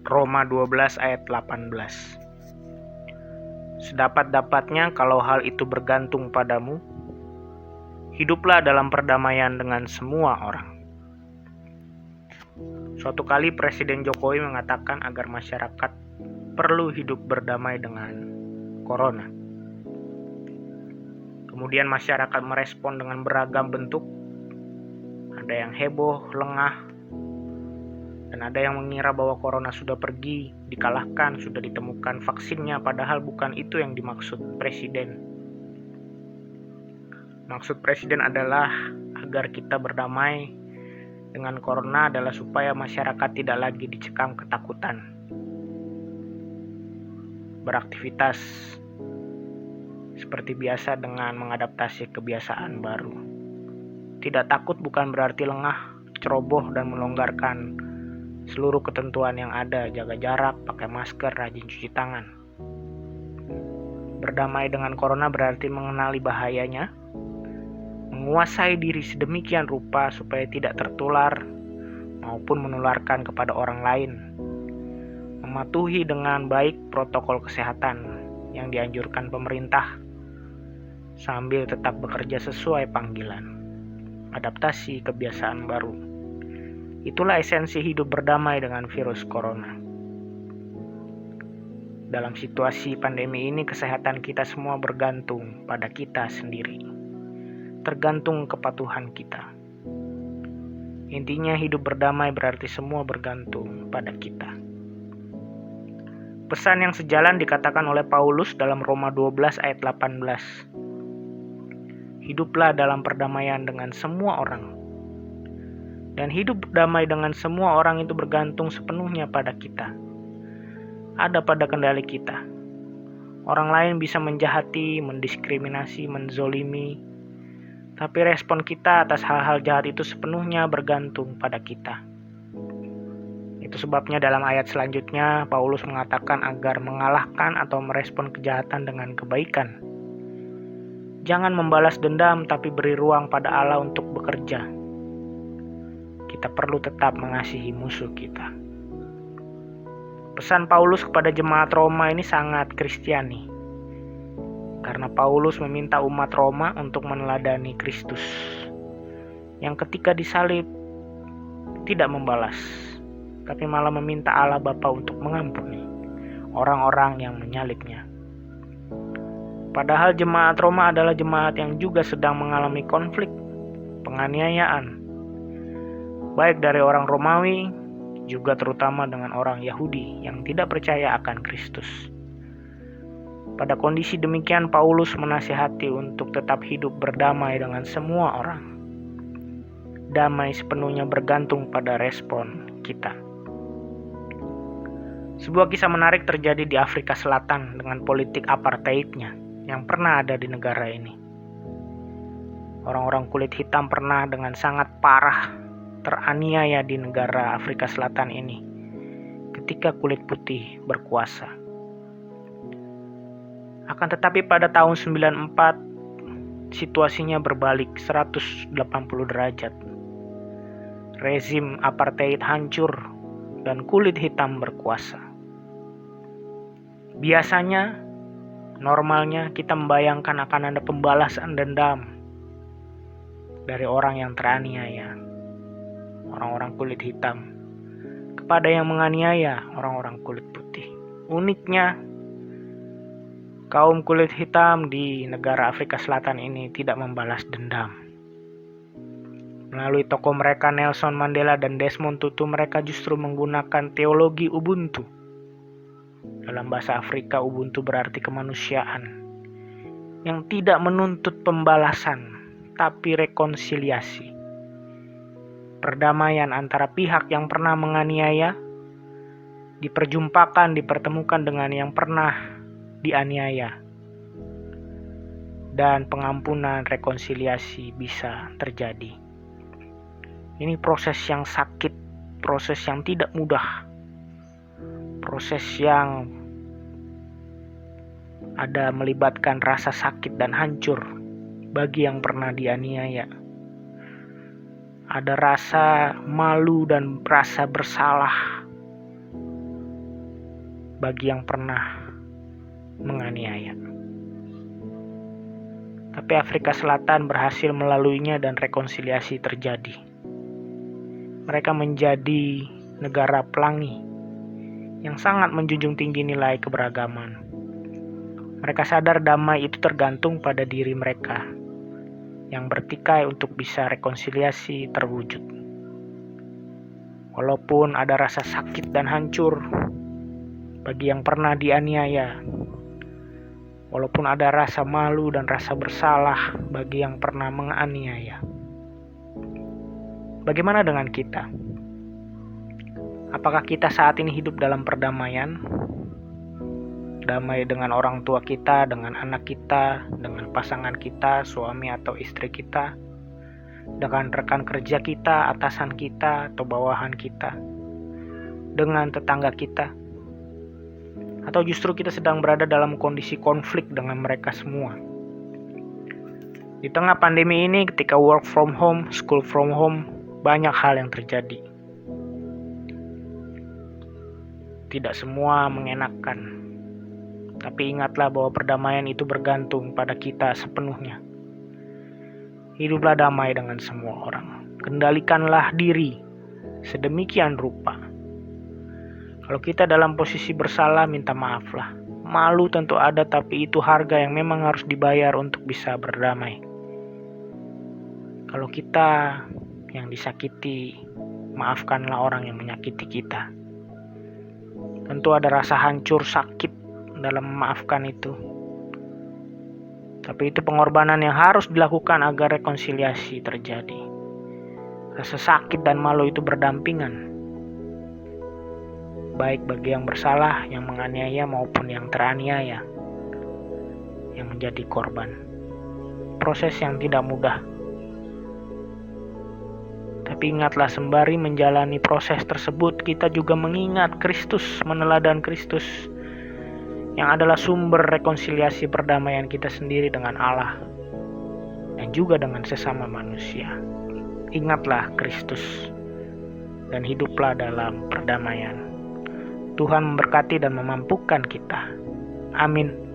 Roma 12 ayat 18. Sedapat-dapatnya kalau hal itu bergantung padamu, hiduplah dalam perdamaian dengan semua orang. Suatu kali Presiden Jokowi mengatakan agar masyarakat perlu hidup berdamai dengan corona. Kemudian masyarakat merespon dengan beragam bentuk. Ada yang heboh, lengah, dan ada yang mengira bahwa corona sudah pergi, dikalahkan, sudah ditemukan vaksinnya, padahal bukan itu yang dimaksud Presiden. Maksud Presiden adalah agar kita berdamai dengan corona adalah supaya masyarakat tidak lagi dicekam ketakutan. Beraktivitas seperti biasa dengan mengadaptasi kebiasaan baru. Tidak takut bukan berarti lengah, ceroboh, dan melonggarkan seluruh ketentuan yang ada, jaga jarak, pakai masker, rajin cuci tangan. Berdamai dengan corona berarti mengenali bahayanya, menguasai diri sedemikian rupa supaya tidak tertular maupun menularkan kepada orang lain, mematuhi dengan baik protokol kesehatan yang dianjurkan pemerintah, sambil tetap bekerja sesuai panggilan, adaptasi kebiasaan baru. Itulah esensi hidup berdamai dengan virus corona. Dalam situasi pandemi ini, kesehatan kita semua bergantung pada kita sendiri. Tergantung kepatuhan kita. Intinya hidup berdamai berarti semua bergantung pada kita. Pesan yang sejalan dikatakan oleh Paulus dalam Roma 12 ayat 18. Hiduplah dalam perdamaian dengan semua orang. Dan hidup damai dengan semua orang itu bergantung sepenuhnya pada kita. Ada pada kendali kita. Orang lain bisa menjahati, mendiskriminasi, menzolimi. Tapi respon kita atas hal-hal jahat itu sepenuhnya bergantung pada kita. Itu sebabnya dalam ayat selanjutnya, Paulus mengatakan agar mengalahkan atau merespon kejahatan dengan kebaikan. Jangan membalas dendam, tapi beri ruang pada Allah untuk bekerja. Kita perlu tetap mengasihi musuh kita. Pesan Paulus kepada jemaat Roma ini sangat Kristiani. Karena Paulus meminta umat Roma untuk meneladani Kristus, yang ketika disalib tidak membalas, tapi malah meminta Allah Bapa untuk mengampuni orang-orang yang menyalibnya. Padahal jemaat Roma adalah jemaat yang juga sedang mengalami konflik, penganiayaan, baik dari orang Romawi, juga terutama dengan orang Yahudi yang tidak percaya akan Kristus. Pada kondisi demikian, Paulus menasihati untuk tetap hidup berdamai dengan semua orang. Damai sepenuhnya bergantung pada respon kita. Sebuah kisah menarik terjadi di Afrika Selatan dengan politik apartheidnya yang pernah ada di negara ini. Orang-orang kulit hitam pernah dengan sangat parah teraniaya di negara Afrika Selatan ini ketika kulit putih berkuasa. Akan tetapi pada tahun 94 situasinya berbalik 180 derajat. Rezim apartheid hancur dan kulit hitam berkuasa. Biasanya, normalnya kita membayangkan akan ada pembalasan dendam dari orang yang teraniaya, orang-orang kulit hitam, kepada yang menganiaya orang-orang kulit putih. Uniknya, kaum kulit hitam di negara Afrika Selatan ini tidak membalas dendam. Melalui tokoh mereka Nelson Mandela dan Desmond Tutu, mereka justru menggunakan teologi Ubuntu. Dalam bahasa Afrika, Ubuntu berarti kemanusiaan yang tidak menuntut pembalasan, tapi rekonsiliasi. Perdamaian antara pihak yang pernah menganiaya dipertemukan dengan yang pernah dianiaya, dan pengampunan rekonsiliasi bisa terjadi. Ini proses yang sakit, proses yang tidak mudah, proses yang ada melibatkan rasa sakit dan hancur bagi yang pernah dianiaya. Ada rasa malu dan rasa bersalah bagi yang pernah menganiaya. Tapi Afrika Selatan berhasil melaluinya dan rekonsiliasi terjadi. Mereka menjadi negara pelangi yang sangat menjunjung tinggi nilai keberagaman. Mereka sadar damai itu tergantung pada diri mereka yang bertikai untuk bisa rekonsiliasi terwujud. Walaupun ada rasa sakit dan hancur bagi yang pernah dianiaya, walaupun ada rasa malu dan rasa bersalah bagi yang pernah menganiaya. Bagaimana dengan kita? Apakah kita saat ini hidup dalam perdamaian? Damai dengan orang tua kita, dengan anak kita, dengan pasangan kita, suami atau istri kita, dengan rekan kerja kita, atasan kita, atau bawahan kita, dengan tetangga kita, atau justru kita sedang berada dalam kondisi konflik dengan mereka semua. Di tengah pandemi ini, ketika work from home, school from home, banyak hal yang terjadi. Tidak semua mengenakan. Tapi ingatlah bahwa perdamaian itu bergantung pada kita sepenuhnya. Hiduplah damai dengan semua orang. Kendalikanlah diri sedemikian rupa. Kalau kita dalam posisi bersalah, minta maaflah. Malu tentu ada, tapi itu harga yang memang harus dibayar untuk bisa berdamai. Kalau kita yang disakiti, maafkanlah orang yang menyakiti kita. Tentu ada rasa hancur, sakit dalam memaafkan itu. Tapi itu pengorbanan yang harus dilakukan agar rekonsiliasi terjadi. Rasa sakit dan malu itu berdampingan. Baik bagi yang bersalah, yang menganiaya maupun yang teraniaya, yang menjadi korban. Proses yang tidak mudah. Tapi ingatlah, sembari menjalani proses tersebut, kita juga mengingat Kristus, meneladan Kristus, yang adalah sumber rekonsiliasi perdamaian kita sendiri dengan Allah dan juga dengan sesama manusia. Ingatlah Kristus dan hiduplah dalam perdamaian. Tuhan memberkati dan memampukan kita. Amin.